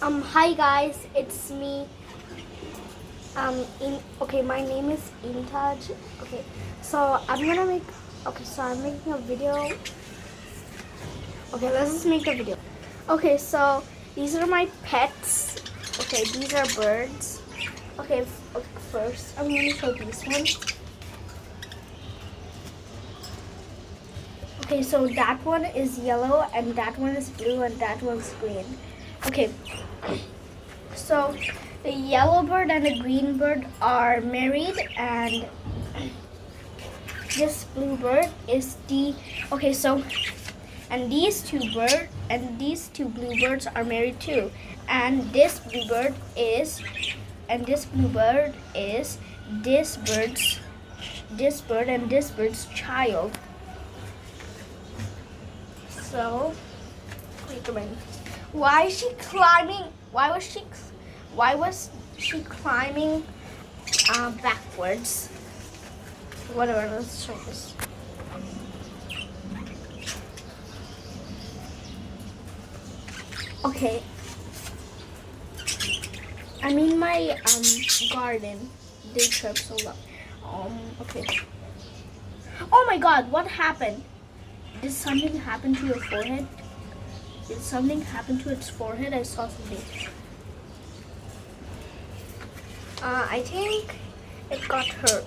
Hi guys, it's me. My name is Intaj. Okay, so I'm making a video. Okay, let's just make the video. Okay, so these are my pets. Okay, these are birds. First I'm going to show these ones. Okay, so that one is yellow, and that one is blue, and that one's green. Okay, so the yellow bird and the green bird are married, and this blue bird is the okay. So and these two blue birds are married too, and this blue bird is this bird and this bird's child. So wait a minute. Why is she climbing? Why was she climbing backwards? Whatever. Let's try this. Okay. I'm in my garden. Day trip so long. Okay. Oh my God! What happened? Did something happen to your forehead? Did something happen to its forehead? I saw something. I think it got hurt.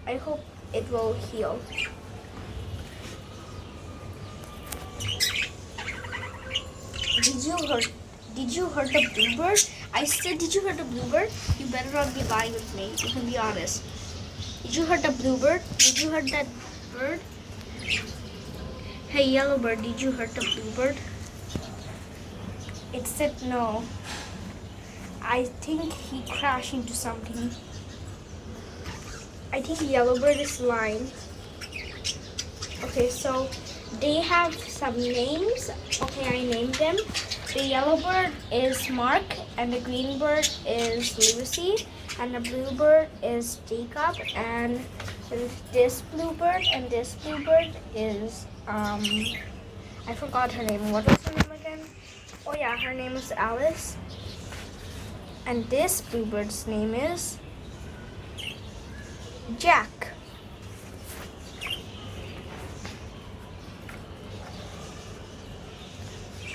I hope it will heal. Did you hurt the bluebird? I said, did you hurt the bluebird? You better not be lying with me. You can be honest. Did you hurt the bluebird? Did you hurt that bird? Hey, yellow bird, did you hurt the bluebird? It said no. I think he crashed into something. I think yellowbird is lying. Okay, so they have some names. Okay, I named them. The yellowbird is Mark, and the greenbird is Lucy, and the bluebird is Jacob, and this bluebird is I forgot her name. What was her name again? Oh yeah, her name is Alice. And this bluebird's name is Jack.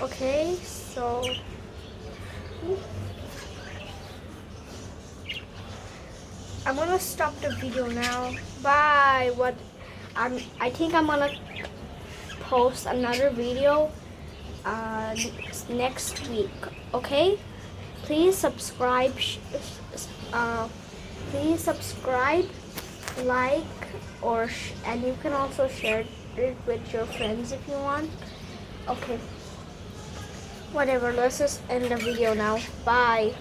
Okay, so I'm gonna stop the video now. Bye. I think I'm gonna post another video next week. Okay, please subscribe. Please subscribe, like, and you can also share it with your friends if you want. Okay. Whatever, let's just end the video now. Bye.